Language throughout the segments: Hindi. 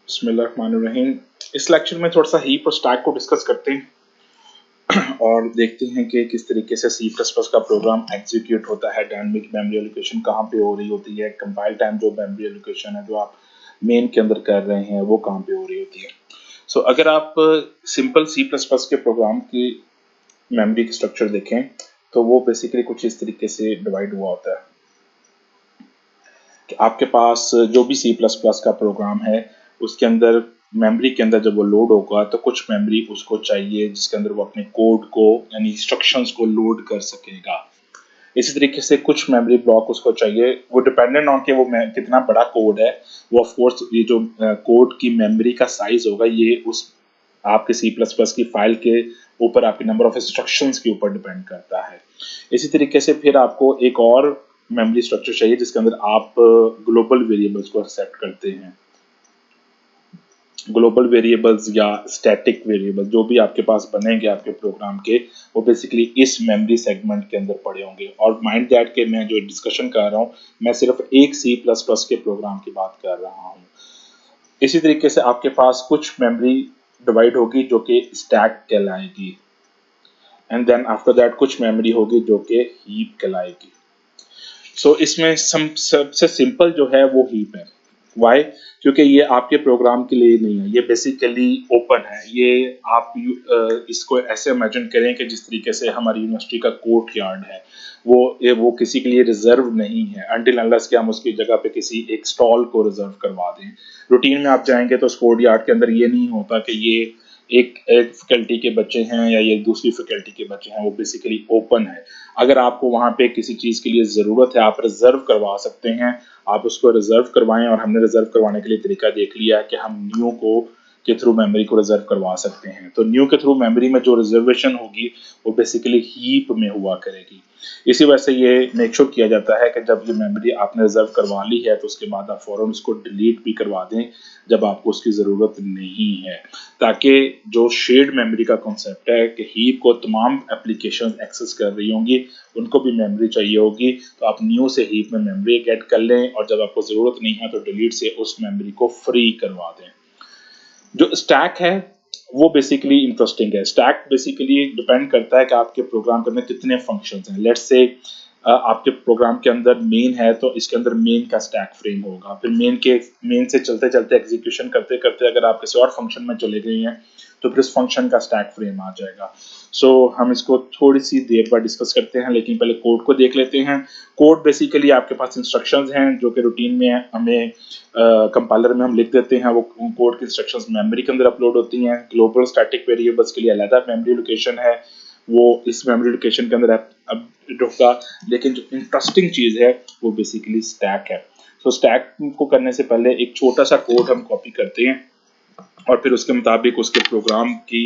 बिस्मिल्लाहिर्रहमानिर्रहीम। इस लेक्चर में थोड़ा सा हीप और स्टैक को डिस्कस करते हैं और देखते हैं कि किस तरीके से सी प्लस प्लस का प्रोग्राम एग्जीक्यूट होता है। डायनेमिक मेमोरी एलोकेशन कहाँ पे हो रही होती है, कंपाइल टाइम जो मेमोरी एलोकेशन है जो आप मेन के अंदर कर रहे हैं वो कहाँ पे हो रही होती है। सो अगर आप सिंपल सी प्लस प्लस के प्रोग्राम की मेमोरी की स्ट्रक्चर देखें तो वो बेसिकली कुछ इस तरीके से डिवाइड हुआ होता है कि आपके पास जो भी सी प्लस प्लस का प्रोग्राम है उसके अंदर मेमोरी के अंदर जब वो लोड होगा तो कुछ मेमोरी उसको चाहिए जिसके अंदर वो अपने कोड को यानी इंस्ट्रक्शंस को लोड कर सकेगा। इसी तरीके से कुछ मेमोरी ब्लॉक उसको चाहिए, वो डिपेंडेंट ऑन के वो कितना बड़ा कोड है। वो ऑफ कोर्स ये जो कोड की मेमोरी का साइज होगा ये उस आपके सी प्लस प्लस की फाइल के ऊपर आपके नंबर ऑफ इंस्ट्रक्शंस के ऊपर डिपेंड करता है। इसी तरीके से फिर आपको एक और मेमोरी स्ट्रक्चर चाहिए जिसके अंदर आप ग्लोबल वेरिएबल्स को एक्सेप्ट करते हैं। ग्लोबल वेरिएबल्स या स्टैटिक वेरिएबल जो भी आपके पास बनेंगे आपके प्रोग्राम के वो बेसिकली इस मेमोरी सेगमेंट के अंदर पड़े होंगे। और माइंड दैट के मैं जो डिस्कशन कर रहा हूँ मैं सिर्फ एक सी प्लस प्लस के प्रोग्राम की बात कर रहा हूँ। इसी तरीके से आपके पास कुछ मेमोरी डिवाइड होगी जो कि स्टैक कहलाएगी एंड देन आफ्टर दैट कुछ मेमोरी होगी जो कि हीप कहलाएगी। सो इसमें सबसे सिंपल जो है वो हीप है। वाई? क्योंकि ये आपके प्रोग्राम के लिए नहीं है, ये बेसिकली ओपन है। ये आप इसको ऐसे इमेजिन करें कि जिस तरीके से हमारी यूनिवर्सिटी का कोर्ट यार्ड है वो किसी के लिए रिजर्व नहीं है अनटिल अनलेस कि हम उसकी जगह पे किसी एक स्टॉल को रिजर्व करवा दें। रूटीन में आप जाएंगे तो कोर्ट यार्ड के अंदर ये नहीं होता कि ये एक फैकल्टी के बच्चे हैं या ये दूसरी फैकल्टी के बच्चे हैं, वो बेसिकली ओपन है। अगर आपको वहाँ पे किसी चीज़ के लिए ज़रूरत है आप रिजर्व करवा सकते हैं, आप उसको रिजर्व करवाएं। और हमने रिजर्व करवाने के लिए तरीका देख लिया है कि हम न्यू को के थ्रू मेमोरी को रिजर्व करवा सकते हैं। तो न्यू के थ्रू मेमोरी में जो रिजर्वेशन होगी वो बेसिकली हीप में हुआ करेगी। इसी वजह से ये मेक श्योर किया जाता है कि जब ये मेमोरी आपने रिजर्व करवा ली है तो उसके बाद आप फौरन उसको डिलीट भी करवा दें जब आपको उसकी ज़रूरत नहीं है, ताकि जो शेयर्ड मेमोरी का कॉन्सेप्ट है कि हीप को तमाम एप्लीकेशन एक्सेस कर रही होंगी उनको भी मेमोरी चाहिए होगी, तो आप न्यू से हीप में मेमोरी गेट कर लें और जब आपको ज़रूरत नहीं है तो डिलीट से उस मेमोरी को फ्री करवा दें। जो स्टैक है वो बेसिकली इंटरेस्टिंग है। स्टैक बेसिकली डिपेंड करता है कि आपके प्रोग्राम के अंदर कितने फंक्शंस हैं। लेट्स से आपके प्रोग्राम के अंदर मेन है तो इसके अंदर मेन का स्टैक फ्रेम होगा, फिर मेन से चलते चलते एग्जीक्यूशन करते करते अगर आप किसी और फंक्शन में चले गए हैं तो फिर इस फंक्शन का स्टैक फ्रेम आ जाएगा। सो हम इसको थोड़ी सी देर बाद डिस्कस करते हैं, लेकिन पहले कोड को देख लेते हैं। कोड बेसिकली आपके पास इंस्ट्रक्शंस हैं जो कि रूटीन में हमें कंपाइलर में हम लिख देते हैं। वो कोड की इंस्ट्रक्शंस मेमोरी के अंदर अपलोड होती हैं। ग्लोबल स्टैटिक वेरिएबल्स के लिए अलग मेमोरी लोकेशन है, वो इस मेमोरी लोकेशन के अंदर अब होगा। लेकिन जो इंटरेस्टिंग चीज़ है वो बेसिकली स्टैक है। तो स्टैक को करने से पहले एक छोटा सा कोड हम कॉपी करते हैं और फिर उसके मुताबिक उसके प्रोग्राम की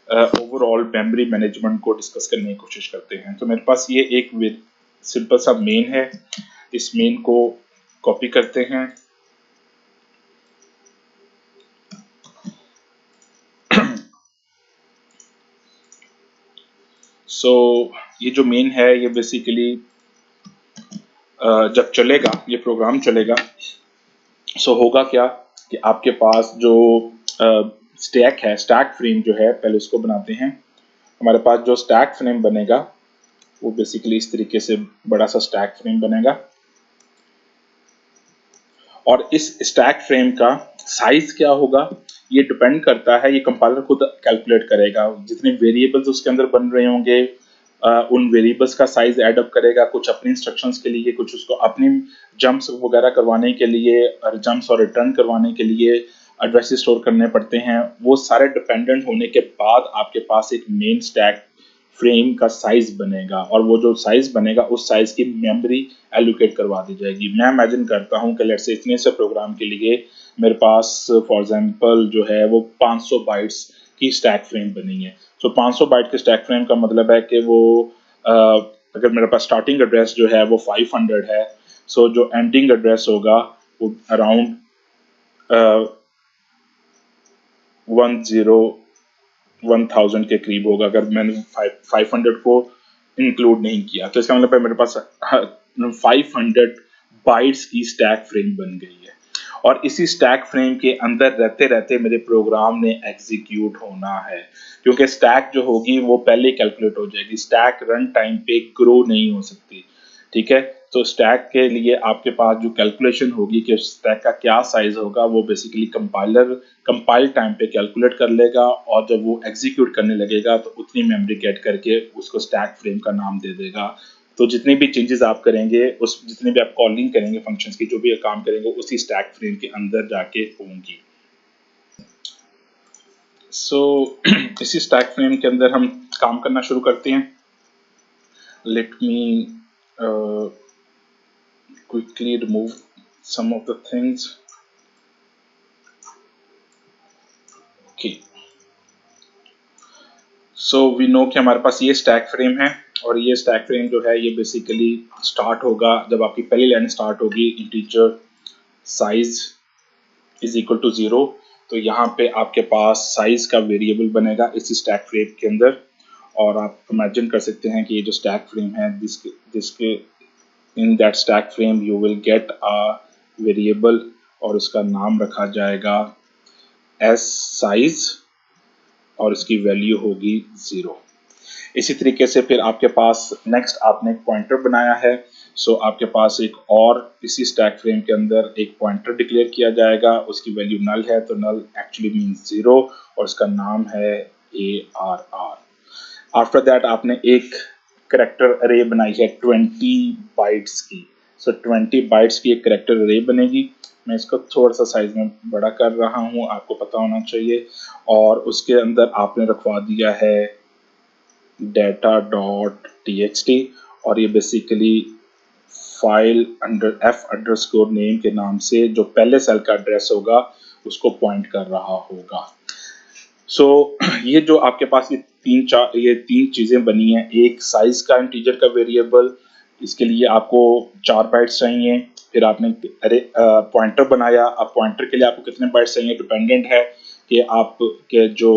ओवरऑल मेमोरी मैनेजमेंट को डिस्कस करने की कोशिश करते हैं। तो मेरे पास ये एक सिंपल सा मेन है, इस मेन को कॉपी करते हैं। सो ये जो मेन है ये बेसिकली जब चलेगा ये प्रोग्राम चलेगा सो होगा क्या कि आपके पास जो स्टैक है, स्टैक फ्रेम जो है पहले उसको बनाते हैं। हमारे पास जो स्टैक फ्रेम बनेगा वो बेसिकली इस तरीके से बड़ा सा स्टैक फ्रेम बनेगा और इस स्टैक फ्रेम का साइज क्या होगा ये डिपेंड करता है, ये कंपाइलर खुद कैलकुलेट करेगा। जितने वेरिएबल्स उसके अंदर बन रहे होंगे उन वेरिएबल्स का साइज ऐड अप करेगा, कुछ अपनी इंस्ट्रक्शंस के लिए, कुछ उसको अपनी जंप्स वगैरह करवाने के लिए और जंप्स और रिटर्न करवाने के लिए एड्रेस स्टोर करने पड़ते हैं। वो सारे डिपेंडेंट होने के बाद आपके पास एक मेन स्टैक फ्रेम का साइज बनेगा और वो जो साइज बनेगा उस साइज की मेमोरी एलोकेट करवा दी जाएगी। मैं इमेजिन करता हूँ कि लेट्स से इतने से प्रोग्राम के लिए मेरे पास फॉर एग्जांपल जो है वो 500 बाइट्स की स्टैक फ्रेम बनी है। तो 500 बाइट के स्टैक फ्रेम का मतलब है कि वो अगर मेरे पास स्टार्टिंग एड्रेस जो है वो 500 है, सो जो एंडिंग एड्रेस होगा वो अराउंड 1000 के करीब होगा अगर मैंने 500 को इंक्लूड नहीं किया। तो इसका मतलब है मेरे पास 500 बाइट्स की स्टैक फ्रेम बन गई है। और इसी स्टैक फ्रेम के अंदर रहते रहते मेरे प्रोग्राम ने एग्जीक्यूट होना है, क्योंकि स्टैक जो होगी वो पहले कैलकुलेट हो जाएगी, स्टैक रन टाइम पे ग्रो नहीं हो सकती। ठीक है, तो स्टैक के लिए आपके पास जो कैलकुलेशन होगी कि स्टैक का क्या साइज होगा वो बेसिकली कंपाइल टाइम पे कैलकुलेट कर लेगा, और जब वो एग्जीक्यूट करने लगेगा तो उतनी मेमोरी गेट करके उसको स्टैक फ्रेम का नाम दे देगा। तो जितनी भी चेंजेस आप करेंगे, उस जितनी भी आप कॉलिंग करेंगे फंक्शंस की, जो भी काम करेंगे उसी स्टैक फ्रेम के अंदर जाके होंगी। सो इसी स्टैक फ्रेम के अंदर हम काम करना शुरू करते हैं। Let me quickly remove some of the things. Okay, so we know कि हमारे पास ये स्टैक फ्रेम है, और ये स्टैक फ्रेम जो है ये बेसिकली स्टार्ट होगा जब आपकी पहली लाइन स्टार्ट होगी integer size is equal to 0। तो यहाँ पे आपके पास साइज का वेरिएबल बनेगा इसी स्टैक फ्रेम के अंदर, और आप इमेजिन कर सकते हैं कि ये जो स्टैक फ्रेम है जिसके in that stack frame you will get a variable, और उसका नाम रखा जाएगा एस साइज, और इसकी वैल्यू होगी 0। इसी तरीके से फिर आपके पास नेक्स्ट आपने एक पॉइंटर बनाया है, सो आपके पास एक और इसी स्टैक फ्रेम के अंदर एक पॉइंटर डिक्लेयर किया जाएगा, उसकी वैल्यू नल है तो नल एक्चुअली मीन्स 0, और उसका नाम है ARR। आफ्टर दैट आपने एक करेक्टर अरे बनाई है 20 बाइट्स की, सो 20 बाइट्स की एक करेक्टर अरे बनेगी। मैं इसको थोड़ा सा साइज में बड़ा कर रहा हूँ, आपको पता होना चाहिए। और उसके अंदर आपने रखवा दिया है data.txt, और ये बेसिकली फाइल f_name के नाम से जो पहले सेल का एड्रेस होगा उसको पॉइंट कर रहा होगा। सो ये जो आपके पास ये तीन चीजें बनी हैं, एक साइज का इंटीजर का वेरिएबल, इसके लिए आपको 4 बाइट्स चाहिए। फिर आपने अरे पॉइंटर बनाया, अब पॉइंटर के लिए आपको कितने बाइट्स चाहिए डिपेंडेंट है कि आपके जो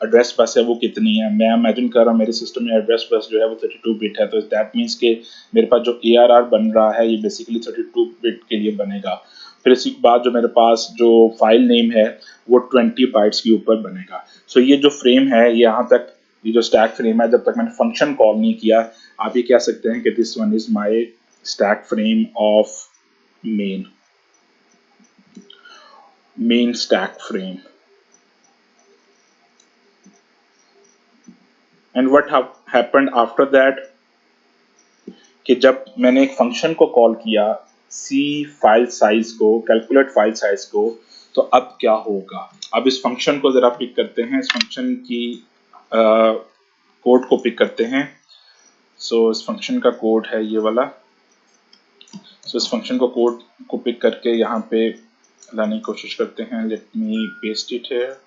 एड्रेस बस है वो कितनी है। मैं इमेजिन कर रहा हूँ मेरे सिस्टम में एड्रेस बस जो है वो 32 बिट है, तो दैट मीन्स कि मेरे पास जो ARR बन रहा है ये बेसिकली 32 बिट के लिए बनेगा। फिर इसके बाद जो मेरे पास जो फाइल नेम है वो 20 बाइट्स के ऊपर बनेगा। सो ये जो फ्रेम है यहाँ तक, ये जो स्टैक फ्रेम है, जब तक मैंने फंक्शन कॉल नहीं किया, आप ये कह सकते हैं कि this one is my stack frame of main stack frame. And what happened after that, कि जब मैंने एक फंक्शन को कॉल किया सी फाइल साइज को, कैलकुलेट फाइल साइज को, तो अब क्या होगा। अब इस फंक्शन को जरा पिक करते हैं, इस फंक्शन की कोड को पिक करते हैं। सो इस फंक्शन का कोड है ये वाला। सो इस फंक्शन को कोड को पिक करके यहाँ पे लाने की कोशिश करते हैं। Let me paste it here.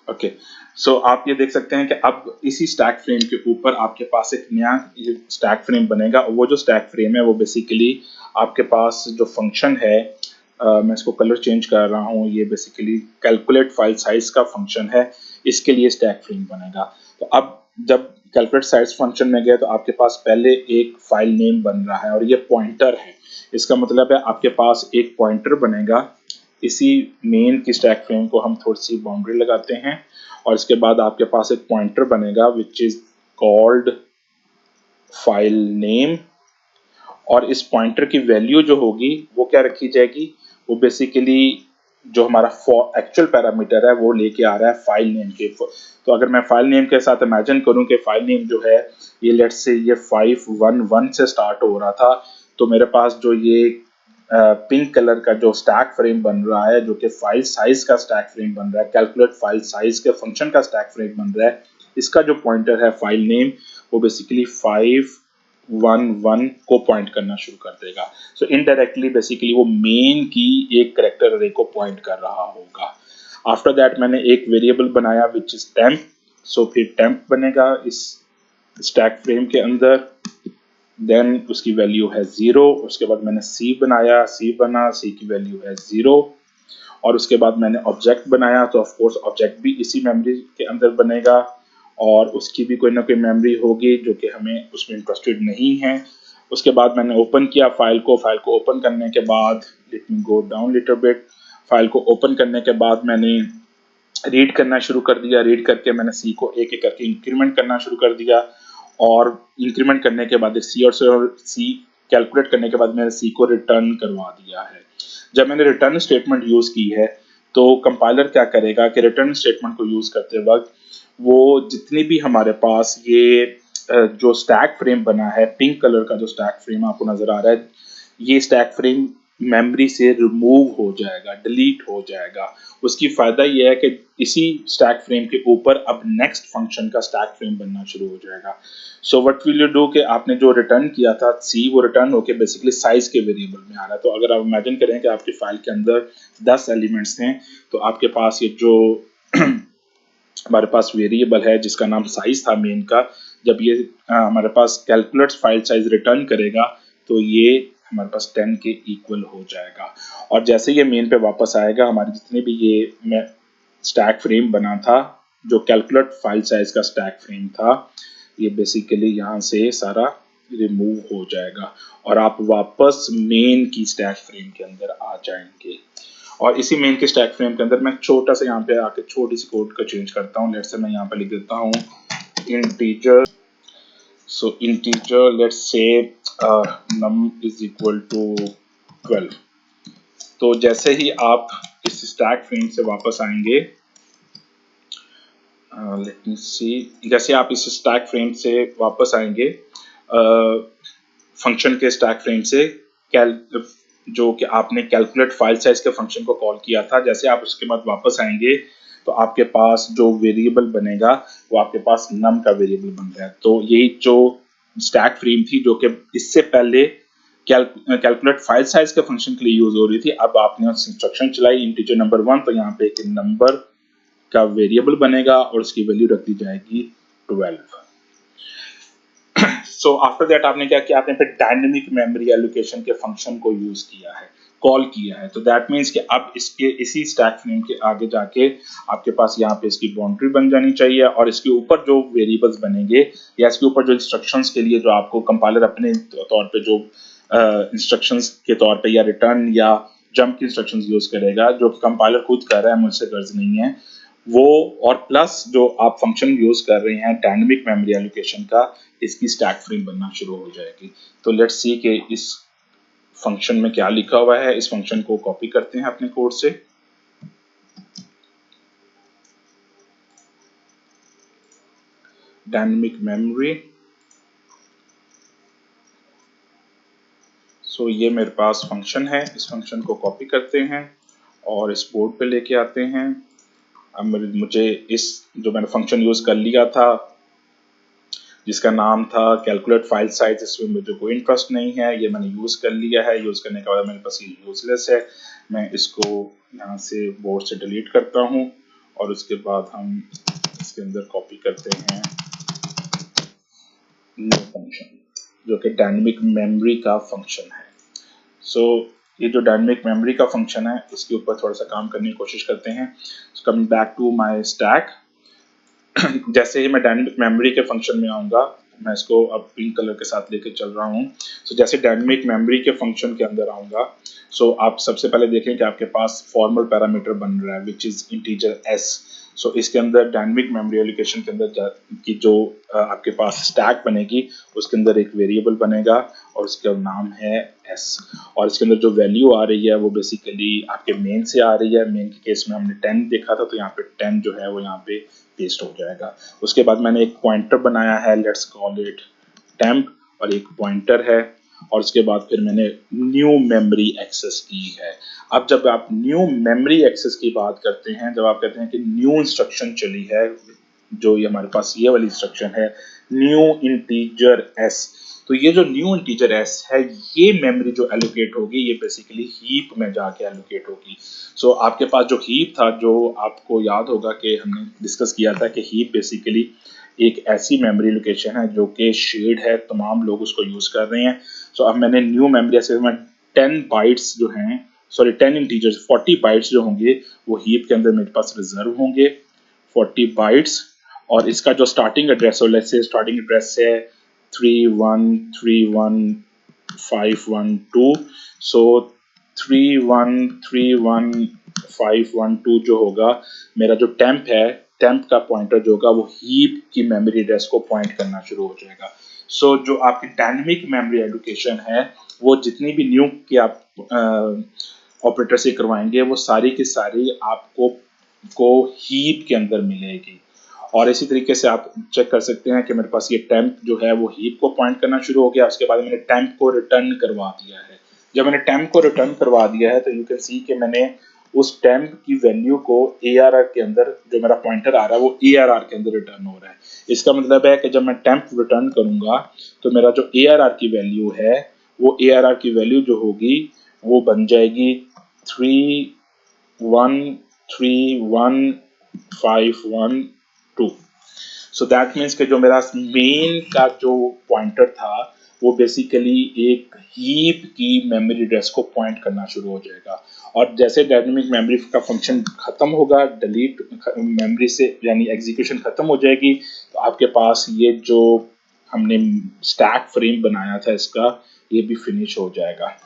Okay, so आप ये देख सकते हैं कि अब इसी स्टैक फ्रेम के ऊपर आपके पास एक नया स्टैक फ्रेम बनेगा, और वो जो स्टैक फ्रेम है वो बेसिकली आपके पास जो फंक्शन है, मैं इसको कलर चेंज कर रहा हूँ, ये बेसिकली कैलकुलेट फाइल साइज का फंक्शन है, इसके लिए स्टैक फ्रेम बनेगा। तो अब जब कैलकुलेट साइज फंक्शन में गए तो आपके पास पहले एक फाइल नेम बन रहा है, और ये पॉइंटर है। इसका मतलब है आपके पास एक पॉइंटर बनेगा। इसी मेन की स्टैक फ्रेम को हम थोड़ी सी बाउंड्री लगाते हैं, और इसके बाद आपके पास एक पॉइंटर बनेगा which is called file name, और इस पॉइंटर की वैल्यू जो होगी वो क्या रखी जाएगी, वो बेसिकली जो हमारा एक्चुअल पैरामीटर है वो लेके आ रहा है फाइल नेम के। तो अगर मैं फाइल नेम के साथ इमेजिन करूं कि फाइल नेम जो है ये लेट्स से ये 511 से स्टार्ट हो रहा था, तो मेरे पास जो ये पिंक कलर का जो स्टैक फ्रेम बन रहा है, जो कि फाइल साइज का स्टैक फ्रेम बन रहा है, कैलकुलेट फाइल साइज के फंक्शन का स्टैक फ्रेम बन रहा है, इसका जो पॉइंटर है फाइल नेम वो बेसिकली 511 को पॉइंट करना शुरू कर देगा। सो इनडायरेक्टली बेसिकली वो मेन की एक कैरेक्टर अरे को पॉइंट कर रहा होगा। आफ्टर दैट मैंने एक वेरिएबल बनाया विच इज टेम्प। सो फिर टेम्प बनेगा इस स्टैक फ्रेम के अंदर, देन उसकी वैल्यू है 0। उसके बाद मैंने सी बनाया, सी बना, सी की वैल्यू है 0। और उसके बाद मैंने ऑब्जेक्ट बनाया, तो ऑफ कोर्स ऑब्जेक्ट भी इसी मेमोरी के अंदर बनेगा, और उसकी भी कोई ना कोई मेमोरी होगी जो कि हमें उसमें इंटरेस्टेड नहीं है। उसके बाद मैंने ओपन किया फाइल को ओपन करने के बाद let me go down little bit, file को ओपन करने के बाद मैंने रीड करना शुरू कर दिया, रीड करके मैंने सी को एक एक करके इंक्रीमेंट करना शुरू कर दिया, और इंक्रीमेंट करने के बाद सी और सी कैलकुलेट करने के बाद मैंने सी को रिटर्न करवा दिया है। जब मैंने रिटर्न स्टेटमेंट यूज की है तो कंपाइलर क्या करेगा कि रिटर्न स्टेटमेंट को यूज करते वक्त वो जितनी भी हमारे पास ये जो स्टैक फ्रेम बना है, पिंक कलर का जो स्टैक फ्रेम आपको नजर आ रहा है, ये स्टैक फ्रेम मेमोरी से रिमूव हो जाएगा, डिलीट हो जाएगा। उसकी फायदा यह है कि इसी स्टैक फ्रेम के ऊपर अब नेक्स्ट फंक्शन का स्टैक फ्रेम बनना शुरू हो जाएगा। So what will you do कि आपने जो रिटर्न किया था सी, वो रिटर्न होके बेसिकली साइज के वेरिएबल में आ रहा है। तो अगर आप इमेजिन करें कि आपकी फाइल के अंदर 10 एलिमेंट्स हैं, तो आपके पास ये जो हमारे पास वेरिएबल है जिसका नाम साइज था मेन का, जब ये हमारे पास कैलकुलेट फाइल साइज रिटर्न करेगा तो ये हमारे पास 10 के इक्वल हो जाएगा। और जैसे ये मेन पे वापस आएगा, हमारे जितने भी ये स्टैक फ्रेम बना था, जो कैलकुलेट फाइल साइज का स्टैक फ्रेम था, ये बेसिकली यहाँ से सारा रिमूव हो जाएगा और आप वापस मेन की स्टैक फ्रेम के अंदर आ जाएंगे। और इसी मेन के स्टैक फ्रेम के अंदर मैं छोटा सा यहाँ पे आके छोटी सी कोड का चेंज करता हूँ। लेट्स से मैं यहाँ पे लिख देता हूँ integer, so integer let's say num is equal to 12। तो जैसे ही आप इस स्टैक फ्रेम से वापस आएंगे, लेट मी सी, जैसे आप इस स्टैक फ्रेम से वापस आएंगे फंक्शन के स्टैक फ्रेम से, जो कि आपने कैलकुलेट फाइल साइज के फंक्शन को कॉल किया था, जैसे आप उसके बाद वापस आएंगे तो आपके पास जो वेरिएबल बनेगा वो आपके पास नम का वेरिएबल बन रहा है। तो यही जो स्टैक फ्रेम थी जो कि इससे पहले कैलकुलेट फाइल साइज के फंक्शन के लिए यूज हो रही थी, अब आपने इंस्ट्रक्शन चलाई इंटीजर नंबर 1, तो यहाँ पे एक नंबर का वेरिएबल बनेगा और उसकी वैल्यू रख दी जाएगी 12। सो आफ्टर दैट आपने क्या किया, आपने फिर डायनेमिक मेमोरी एलोकेशन के फंक्शन को यूज किया है, कॉल किया है। तो दैट मीन्स कि अब इसके इसी स्टैक फ्रेम के आगे जाके आपके पास यहाँ पे इसकी बाउंड्री बन जानी चाहिए और इसके ऊपर जो वेरिएबल्स बनेंगे या इसके ऊपर जो इंस्ट्रक्शंस के लिए जो आपको कंपाइलर अपने तौर पे जो इंस्ट्रक्शंस के तौर पे या रिटर्न या जंप की इंस्ट्रक्शंस यूज करेगा, जो कि कंपाइलर खुद कर रहा है, मुझसे गर्ज नहीं है वो, और प्लस जो आप फंक्शन यूज कर रहे हैं डायनेमिक मेमोरी एलोकेशन का, इसकी स्टैक फ्रेम बनना शुरू हो जाएगी। तो लेट्स सी कि इस फंक्शन में क्या लिखा हुआ है। इस फंक्शन को कॉपी करते हैं अपने कोड से, डायनेमिक मेमोरी। सो ये मेरे पास फंक्शन है, इस फंक्शन को कॉपी करते हैं और इस बोर्ड पे लेके आते हैं। अब मुझे इस जो मैंने फंक्शन यूज कर लिया था जिसका नाम था कैलकुलेट फाइल साइज, इसमें मुझे कोई इंटरेस्ट नहीं है, ये मैंने यूज कर लिया है। यूज करने के बाद मेरे पास ये यूजलेस है, मैं इसको यहाँ से बोर्ड से डिलीट करता हूँ और उसके बाद हम इसके अंदर कॉपी करते हैं न्यू फंक्शन जो कि डायनेमिक मेमोरी का फंक्शन है। सो ये जो डायनेमिक मेमोरी का फंक्शन है इसके ऊपर थोड़ा सा काम करने की कोशिश करते हैं। Coming back to my stack, जैसे ही मैं डायनेमिक मेमोरी के फंक्शन में आऊंगा, मैं इसको अब पिंक कलर के साथ लेके चल रहा हूँ। सो जैसे डायनेमिक मेमोरी के फंक्शन के अंदर आऊंगा, सो आप सबसे पहले देखें कि आपके पास फॉर्मल पैरामीटर बन रहा है विच इज इंटीजर एस। सो इसके अंदर डायनेमिक मेमोरी एलोकेशन के अंदर की जो आपके पास स्टैक बनेगी उसके अंदर एक वेरिएबल बनेगा और उसका नाम है एस, और इसके अंदर जो वैल्यू आ रही है वो बेसिकली आपके मेन से आ रही है। मेन के केस में हमने 10 देखा था, तो यहाँ पे 10 जो है वो यहाँ पे पेस्ट हो जाएगा। उसके बाद मैंने एक पॉइंटर बनाया है, लेट्स कॉल इट टेम्प, और एक पॉइंटर है, और उसके बाद फिर मैंने न्यू मेमोरी एक्सेस की है। अब जब आप न्यू मेमोरी एक्सेस की बात करते हैं, जब आप कहते हैं कि न्यू इंस्ट्रक्शन चली है, जो ये हमारे पास ये वाली इंस्ट्रक्शन है न्यू इंटीजर एस, तो ये जो न्यू इंटीजर एस है ये मेमोरी जो एलोकेट होगी ये बेसिकली हीप में जाके एलोकेट होगी। सो आपके पास जो हीप था, जो आपको याद होगा कि हमने डिस्कस किया था कि हीप बेसिकली एक ऐसी मेमोरी लोकेशन है जो कि शेड है, तमाम लोग उसको यूज कर रहे हैं। सो अब मैंने न्यू मेमोरी ऐसे में 10 बाइट्स जो हैं, सॉरी 10 इंटीजर्स 40 बाइट्स जो होंगे वो हीप के अंदर मेरे पास रिजर्व होंगे 40 बाइट्स। और इसका जो स्टार्टिंग एड्रेस हो, लेट्स से स्टार्टिंग एड्रेस है 3131 512। सो 3131512 जो होगा मेरा जो टेम्प है, टेम्प का पॉइंटर जो होगा वो हीप की मेमोरी एड्रेस को पॉइंट करना शुरू हो जाएगा। सो जो आपकी डायनेमिक मेमोरी एलोकेशन है वो जितनी भी न्यू की आप ऑपरेटर से करवाएंगे वो सारी की सारी आपको हीप के अंदर मिलेगी। और इसी तरीके से आप चेक कर सकते हैं कि मेरे पास ये टेम्प जो है वो हीप को पॉइंट करना शुरू हो गया। उसके बाद मैंने टेम्प को रिटर्न करवा दिया है। जब मैंने टेम्प को रिटर्न करवा दिया है तो यू कैन सी कि मैंने उस टेम्प की वैल्यू को ARR के अंदर, जो मेरा पॉइंटर आ रहा है वो ARR के अंदर रिटर्न हो रहा है। इसका मतलब है कि जब मैं टेम्प रिटर्न करूंगा तो मेरा जो ARR की वैल्यू है वो ARR की वैल्यू जो होगी वो बन जाएगी 3131512। सो दैट मीन्स कि जो मेरा मेन का जो पॉइंटर था वो बेसिकली एक हीप की मेमोरी एड्रेस को पॉइंट करना शुरू हो जाएगा। और जैसे डायनेमिक मेमोरी का फंक्शन खत्म होगा, डिलीट मेमोरी से यानी एग्जीक्यूशन खत्म हो जाएगी, तो आपके पास ये जो हमने स्टैक फ्रेम बनाया था इसका ये भी फिनिश हो जाएगा।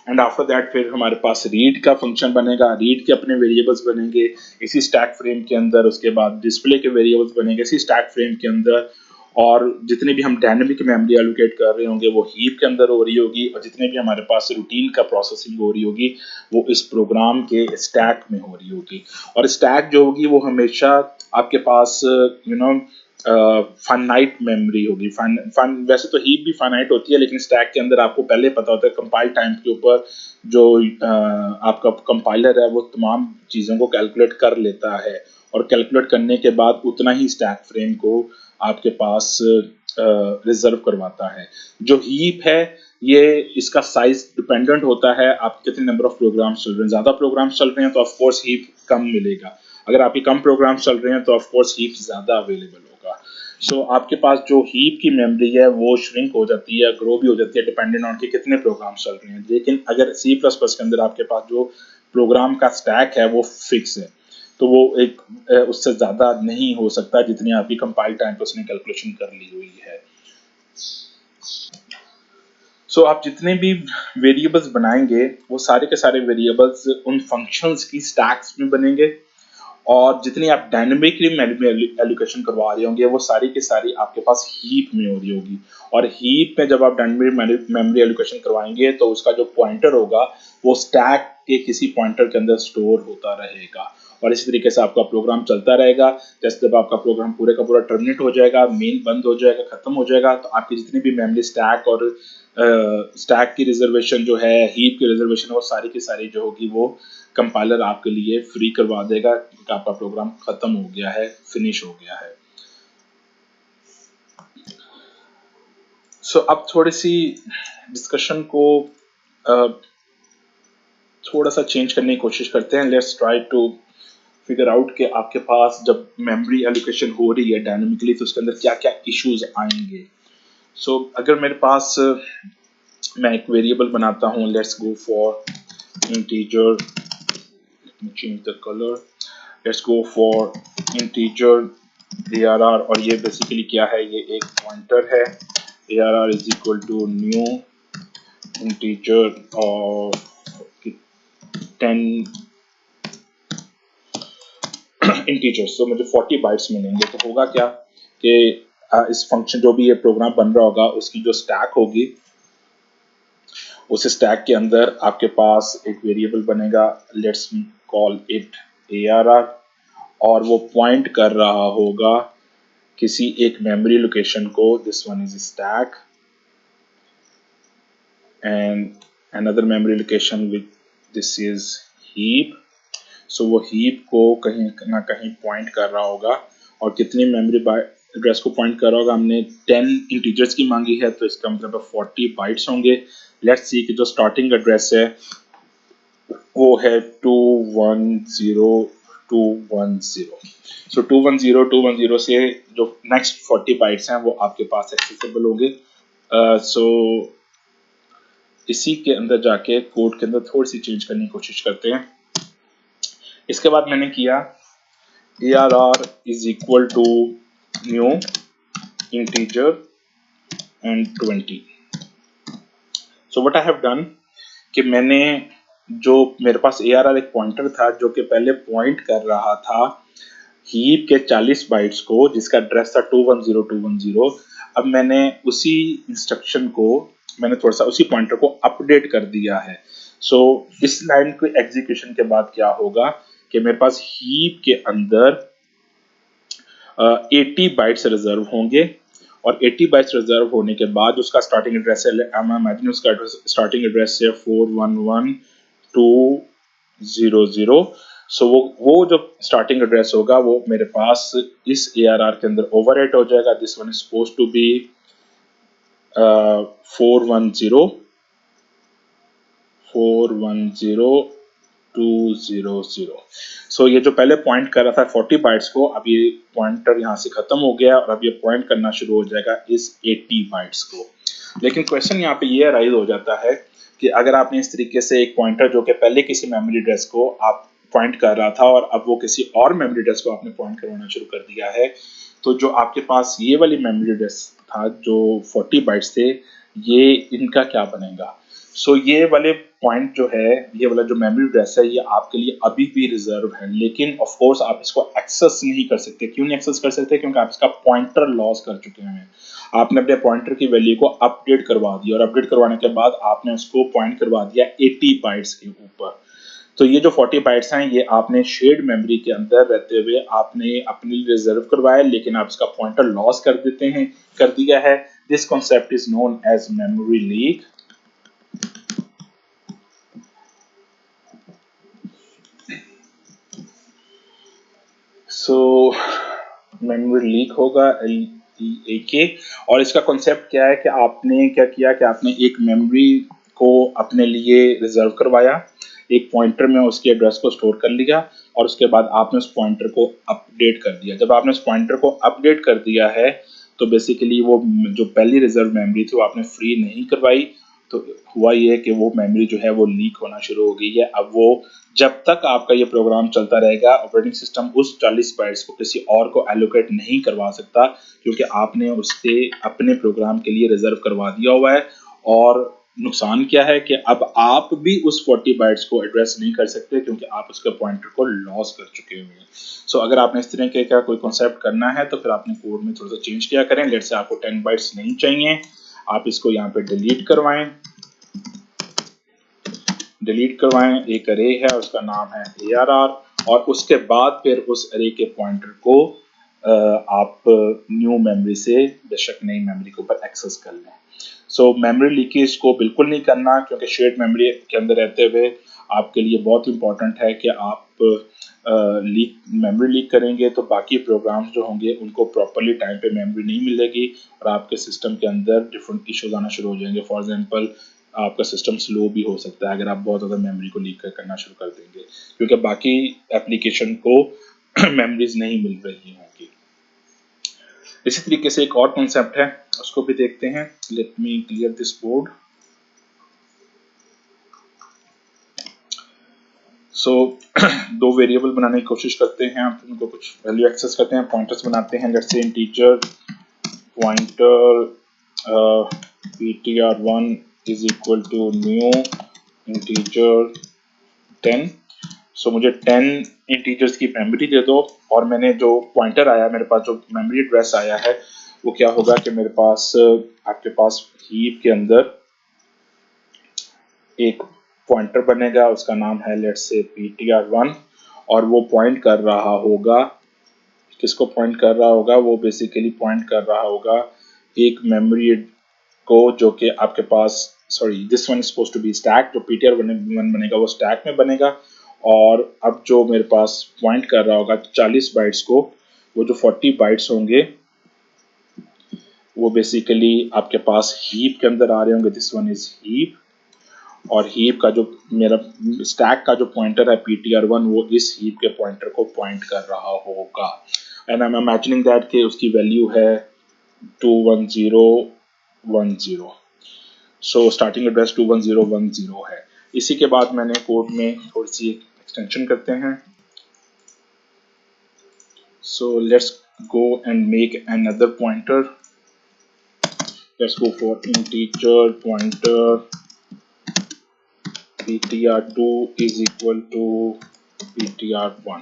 एंड आफ्टर दैट फिर हमारे पास रीड का फंक्शन बनेगा, रीड के अपने वेरिएबल्स बनेंगे इसी स्टैक फ्रेम के अंदर। उसके बाद डिस्प्ले के वेरिएबल्स बनेंगे इसी स्टैक फ्रेम के अंदर। और जितने भी हम डायनेमिक मेमोरी एलोकेट कर रहे होंगे वो हीप के अंदर हो रही होगी, और जितने भी हमारे पास रूटीन का प्रोसेसिंग हो रही होगी वो इस प्रोग्राम के स्टैक में हो रही होगी। और स्टैक जो होगी वो हमेशा आपके पास फाइनाइट मेमोरी होगी। वैसे तो हीप भी फाइनाइट होती है, लेकिन स्टैक के अंदर आपको पहले पता होता है कंपाइल टाइम के ऊपर जो आपका कंपाइलर है वो तमाम चीज़ों को कैलकुलेट कर लेता है, और कैलकुलेट करने के बाद उतना ही स्टैक फ्रेम को आपके पास रिजर्व करवाता है। जो हीप है ये इसका साइज डिपेंडेंट होता है आप कितने नंबर ऑफ प्रोग्राम्स चल रहे हैं। ज़्यादा प्रोग्राम्स चल रहे हैं तो ऑफकोर्स हीप कम मिलेगा, अगर आपके कम प्रोग्राम्स चल रहे हैं तो ऑफकोर्स हीप ज़्यादा अवेलेबल होगा। सो आपके पास जो हीप की मेमोरी है वो श्रिंक हो जाती है, ग्रो भी हो जाती है डिपेंडेंट ऑन के कितने प्रोग्राम चल रहे हैं। लेकिन अगर C++ के अंदर आपके पास जो प्रोग्राम का स्टैक है वो फिक्स है तो वो एक उससे ज़्यादा नहीं हो सकता जितनी आपकी कंपाइल टाइम पे उसने कैलकुलेशन कर ली हुई है। सो आप जितने भी वेरिएबल्स बनाएंगे वो सारे के सारे वेरिएबल्स उन फंक्शंस की स्टैक्स में बनेंगे, और जितनी आप डायनेमिकली एलोकेशन करवा रहे होंगे वो सारी की सारी आपके पास हीप में हो रही होगी। और हीप में जब आप डायनेमिक मेमोरी एलोकेशन करवाएंगे तो उसका जो पॉइंटर होगा वो स्टैक के किसी पॉइंटर के अंदर स्टोर होता रहेगा, और इसी तरीके से आपका प्रोग्राम चलता रहेगा। जैसे जब आपका प्रोग्राम पूरे का पूरा टर्मिनेट हो जाएगा, मेन बंद हो जाएगा, खत्म हो जाएगा, तो आपकी जितनी भी मेमोरी स्टैक और स्टैक की रिजर्वेशन जो है, हीप की रिजर्वेशन, वो सारी की सारी जो होगी वो कंपाइलर आपके लिए फ्री करवा देगा क्योंकि आपका प्रोग्राम खत्म हो गया है, फिनिश हो गया है। सो अब थोड़ी सी डिस्कशन को थोड़ा सा चेंज करने की कोशिश करते हैं। Let's try to figure out कि आपके पास जब मेमोरी एलोकेशन हो रही है डायनामिकली तो उसके अंदर क्या क्या इश्यूज आएंगे। सो अगर मेरे पास मैं एक वेरिएबल बनाता हूँ, let's go for integer, change the colour, let's go for integer ARR, और ये बेसिकली क्या है, ये एक पॉइंटर है। ARR is equal to new integer और 10 इंटीजर्स, तो मुझे 40 बाइट्स मिलेंगे। तो होगा क्या कि इस फंक्शन जो भी ये प्रोग्राम बन रहा होगा उसकी जो स्टैक होगी उस स्टैक के अंदर आपके पास एक वेरिएबल बनेगा, लेट्स कॉल इट ARR, और वो पॉइंट कर रहा होगा किसी एक मेमोरी लोकेशन को। This one is stack and another memory location with this is heap. So वो हीप को कहीं ना कहीं पॉइंट कर रहा होगा, और कितनी मेमोरी एड्रेस को पॉइंट कर रहा होगा, हमने 10 इंटीजर्स की मांगी है तो इसका मतलब 40 बाइट्स होंगे। लेट्स सी कि जो स्टार्टिंग एड्रेस है वो है 210 सो 210 से जो नेक्स्ट 40 बाइट्स हैं वो आपके पास एक्सेसिबल होंगे। सो इसी के अंदर जाके कोड के अंदर थोड़ी सी चेंज करने की कोशिश करते हैं। इसके बाद मैंने किया ARR is equal to new integer and 20। So what I have done कि मैंने जो मेरे पास ARR एक पॉइंटर था जो कि पहले पॉइंट कर रहा था हीप के 40 बाइट्स को, जिसका एड्रेस था 210210। अब मैंने उसी इंस्ट्रक्शन को, मैंने थोड़ा सा उसी पॉइंटर को अपडेट कर दिया है। सो इस लाइन के एग्जीक्यूशन के बाद क्या होगा कि मेरे पास हीप के अंदर 80 बाइट्स रिजर्व होंगे, और 80 बाइट्स रिजर्व होने के बाद उसका स्टार्टिंग एड्रेस है, इमेजिन उसका स्टार्टिंग एड्रेस है 411200। सो वो जो स्टार्टिंग एड्रेस होगा वो मेरे पास इस ARR के अंदर ओवरराइट हो जाएगा। This one is suppose to be 410200। So ये जो पहले पॉइंट कर रहा था 40 बाइट्स को, अब ये पॉइंटर यहाँ से खत्म हो गया और अब ये पॉइंट करना शुरू हो जाएगा इस 80 बाइट्स को। लेकिन क्वेश्चन यहाँ पे ये अराइज हो जाता है कि अगर आपने इस तरीके से एक पॉइंटर जो कि पहले किसी मेमोरी एड्रेस को आप पॉइंट कर रहा था और अब वो किसी और मेमोरी एड्रेस को आपने पॉइंट करवाना शुरू कर दिया है, तो जो आपके पास ये वाली मेमोरी एड्रेस था जो 40 बाइट्स थे, ये इनका क्या बनेगा? सो ये वाले पॉइंट जो है, ये वाला जो मेमोरी एड्रेस है, ये आपके लिए अभी भी रिजर्व है, लेकिन ऑफ कोर्स आप इसको एक्सेस नहीं कर सकते। क्यों नहीं एक्सेस कर सकते? क्योंकि आप इसका पॉइंटर लॉस कर चुके हैं। आपने अपने पॉइंटर की वैल्यू को अपडेट करवा दिया और अपडेट करवाने के बाद आपने उसको पॉइंट करवा दिया 80 बाइट्स के ऊपर। तो ये जो 40 बाइट्स हैं ये आपने शेयर्ड मेमोरी के अंदर रहते हुए आपने अपने लिए रिजर्व करवाया, लेकिन आप इसका पॉइंटर लॉस कर देते हैं, कर दिया है। This concept is known as memory leak. So memory leak होगा LEAK। और इसका कॉन्सेप्ट क्या है कि आपने क्या किया कि आपने एक मेमोरी को अपने लिए रिजर्व करवाया, एक पॉइंटर में उसके एड्रेस को स्टोर कर लिया और उसके बाद आपने उस पॉइंटर को अपडेट कर दिया। जब आपने उस पॉइंटर को अपडेट कर दिया है तो बेसिकली वो जो पहली रिजर्व मेमोरी थी वो आपने फ्री नहीं करवाई, तो हुआ ये कि वो मेमोरी जो है वो लीक होना शुरू हो गई है। अब वो जब तक आपका ये प्रोग्राम चलता रहेगा ऑपरेटिंग सिस्टम उस 40 बाइट्स को किसी और को एलोकेट नहीं करवा सकता, क्योंकि आपने उसके अपने प्रोग्राम के लिए रिजर्व करवा दिया हुआ है। और नुकसान क्या है कि अब आप भी उस 40 बाइट्स को एड्रेस नहीं कर सकते क्योंकि आप उसके पॉइंटर को लॉस कर चुके हुए हैं। सो अगर आपने इस तरीके का कोई कॉन्सेप्ट करना है तो फिर आपने कोड में थोड़ा सा चेंज किया करें। लेट्स से आपको 10 बाइट्स नहीं चाहिए, आप इसको यहाँ पे डिलीट करवाएं। डिलीट करवाएं, एक अरे है उसका नाम है ARR, और उसके बाद फिर उस अरे के पॉइंटर को आप न्यू मेमोरी से बेशक नई मेमोरी के ऊपर एक्सेस कर लें। सो मेमोरी लीकेज को बिल्कुल नहीं करना, क्योंकि शेयर्ड मेमोरी के अंदर रहते हुए आपके लिए बहुत इंपॉर्टेंट है कि आप मेमोरी लीक करेंगे तो बाकी प्रोग्राम्स जो होंगे उनको प्रॉपरली टाइम पे मेमोरी नहीं मिलेगी और आपके सिस्टम के अंदर डिफरेंट इश्यूज आना शुरू हो जाएंगे। फॉर एग्जांपल आपका सिस्टम स्लो भी हो सकता है अगर आप बहुत ज़्यादा मेमोरी को लीक करना शुरू कर देंगे, क्योंकि बाकी एप्लीकेशन को मेमोरीज नहीं मिल रही होंगी। इसी तरीके से एक और कॉन्सेप्ट है, उसको भी देखते हैं। Let me clear this board. So दो वेरिएबल बनाने की कोशिश करते हैं, आप उनको कुछ वैल्यू एक्सेस करते हैं, पॉइंटर्स बनाते हैं। Let's say integer pointer ptr1 is equal to new integer 10। सो मुझे 10 इंटीजर्स की मेमोरी दे दो, और मैंने जो पॉइंटर आया मेरे पास, जो मेमोरी एड्रेस आया है, वो क्या होगा कि मेरे पास आपके पास हीप के अंदर एक पॉइंटर बनेगा, उसका नाम है लेट्स से ptr1, और वो पॉइंट कर रहा होगा, किसको पॉइंट कर रहा होगा? वो बेसिकली पॉइंट कर रहा होगा एक मेमोरी को जो कि आपके पास, sorry this one is supposed to be stack, जो ptr1 बनेगा वो स्टैक में बनेगा। और अब जो मेरे पास पॉइंट कर रहा होगा 40 बाइट्स को, वो जो 40 बाइट्स होंगे वो बेसिकली आपके पास हीप के अंदर आ रहे होंगे। दिस वन इज हीप, और हीप का जो मेरा स्टैक का जो पॉइंटर है ptr1 वो इस हीप के पॉइंटर को पॉइंट कर रहा होगा। And I am imagining that कि उसकी वैल्यू है 21010। सो स्टार्टिंग एड्रेस 21010 है। इसी के बाद मैंने कोड में थोड़ी सी एक्सटेंशन करते हैं। So let's go and make another pointer. Let's go for integer pointer ptr2 is equal to ptr1.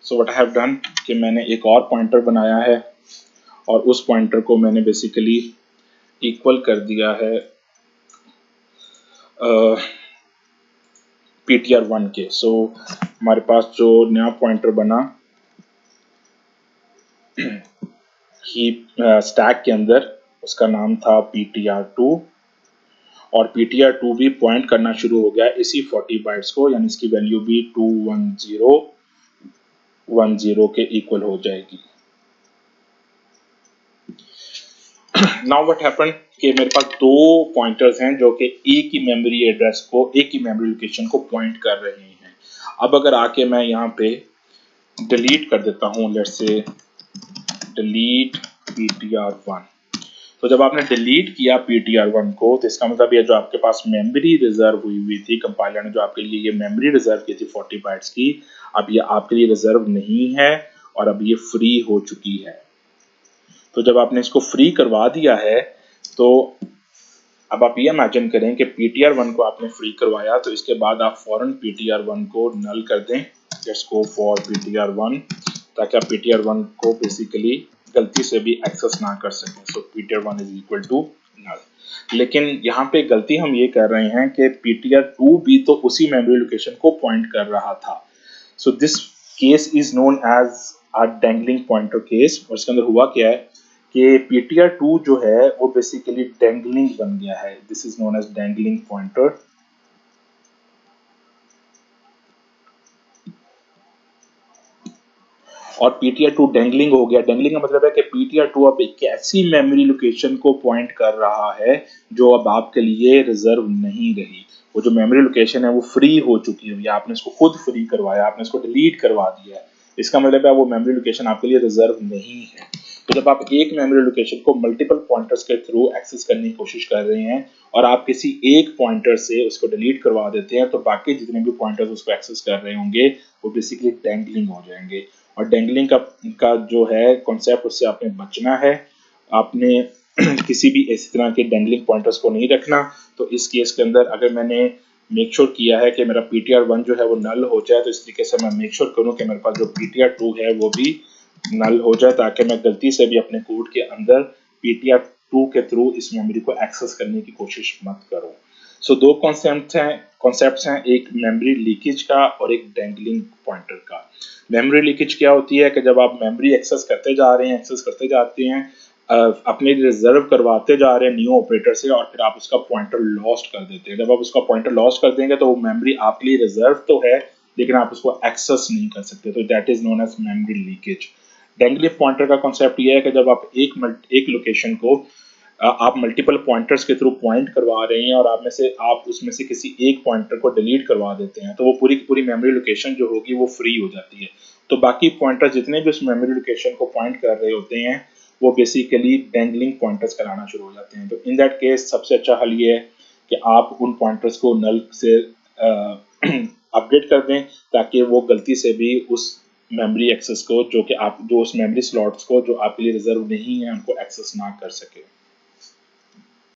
So what I have done कि मैंने एक और पॉइंटर बनाया है और उस पॉइंटर को मैंने बेसिकली इक्वल कर दिया है ptr1 के. सो हमारे पास जो नया पॉइंटर बना हीप स्टैक के अंदर, उसका नाम था ptr2 और ptr2 भी पॉइंट करना शुरू हो गया इसी 40 बाइट्स को, यानी इसकी वैल्यू भी 21010 के इक्वल हो जाएगी. नाउ व्हाट हैपन कि मेरे पास दो पॉइंटर्स हैं जो कि एक ही मेमोरी एड्रेस को, एक ही मेमोरी लोकेशन को पॉइंट कर रहे हैं. अब अगर आके मैं यहाँ पे डिलीट कर देता हूँ, लेट्स से डिलीट ptr1. तो जब आपने डिलीट किया ptr1 को तो इसका मतलब ये जो आपके पास मेमोरी रिजर्व हुई थी, कंपाइलर ने जो आपके लिए ये मेमोरी रिजर्व की थी 40 बाइट्स की, अब ये आपके लिए रिजर्व नहीं है और अब ये फ्री हो चुकी है. तो जब आपने इसको फ्री करवा दिया है तो अब आप ये इमेजिन करें कि ptr1 को आपने फ्री करवाया तो इसके बाद आप फौरन ptr1 को नल कर दें. लेट्स गो फॉर ptr1 ताकि आप ptr1 को बेसिकली गलती से भी एक्सेस ना कर सकें. So ptr1 is equal to null. लेकिन यहाँ पे गलती हम ये कर रहे हैं कि ptr2 भी तो उसी मेमोरी लोकेशन को पॉइंट कर रहा था. So this case is known as a dangling pointer case. और इसके अंदर हुआ क्या है कि ptr2 जो है वो बेसिकली डैंगलिंग बन गया है. This is known as dangling pointer. और ptr2 डैंगलिंग हो गया. डैंगलिंग का मतलब है कि ptr2 अब एक ऐसी मेमोरी लोकेशन को पॉइंट कर रहा है जो अब आपके लिए रिजर्व नहीं रही. वो जो मेमोरी लोकेशन है वो फ्री हो चुकी है, या आपने इसको खुद फ्री करवाया, आपने इसको डिलीट करवा दिया है. इसका मतलब है वो मेमोरी लोकेशन आपके लिए रिजर्व नहीं है. तो जब आप एक मेमोरी लोकेशन को मल्टीपल पॉइंटर्स के थ्रू एक्सेस करने की कोशिश कर रहे हैं और आप किसी एक पॉइंटर से उसको डिलीट करवा देते हैं तो बाकी जितने भी पॉइंटर्स उसको एक्सेस कर रहे होंगे वो बेसिकली डैंगलिंग हो जाएंगे. और डैंगलिंग का जो है कॉन्सेप्ट, उससे आपने बचना है. आपने किसी भी इस तरह के डैंगलिंग पॉइंटर्स को नहीं रखना. तो इस केस के अंदर अगर मैंने मेक श्योर किया है कि मेरा ptr1 जो है वो नल हो जाए, तो इस तरीके से मैं मेक श्योर करूं कि मेरे पास जो ptr2 है वो भी नल हो जाए, ताकि मैं गलती से भी अपने कोड के अंदर ptr2 के थ्रू इस मेमोरी को एक्सेस करने की कोशिश मत करो. सो दो कॉन्सेप्ट्स हैं, एक मेमोरी लीकेज का और एक डैंगलिंग पॉइंटर का. मेमोरी लीकेज क्या होती है कि जब आप मेमोरी एक्सेस करते जा रहे हैं, एक्सेस करते जाते हैं, अपने रिजर्व करवाते जा रहे हैं न्यू ऑपरेटर से, और फिर आप उसका पॉइंटर लॉस्ट कर देते हैं. जब आप उसका पॉइंटर लॉस्ट कर देंगे तो वो मेमोरी आपके लिए रिजर्व तो है लेकिन आप उसको एक्सेस नहीं कर सकते. तो that is known as memory leakage. Dangling pointer का कॉन्सेप्ट ये है कि जब आप एक लोकेशन को आप मल्टीपल पॉइंटर्स के थ्रू पॉइंट करवा रहे हैं और आप उसमें से किसी एक पॉइंटर को डिलीट करवा देते हैं तो वो पूरी की पूरी मेमोरी लोकेशन जो होगी वो फ्री हो जाती है. तो बाकी पॉइंटर जितने भी उस मेमोरी लोकेशन को पॉइंट कर रहे होते हैं वो बेसिकली डैंगलिंग पॉइंटर्स कराना शुरू हो जाते हैं. तो इन दैट केस सबसे अच्छा हल ये है कि आप उन पॉइंटर्स को नल से अपडेट कर दें ताकि वो गलती से भी उस मेमोरी एक्सेस को जो उस मेमोरी स्लॉट्स को जो आपके लिए रिजर्व नहीं है उनको एक्सेस ना कर सके.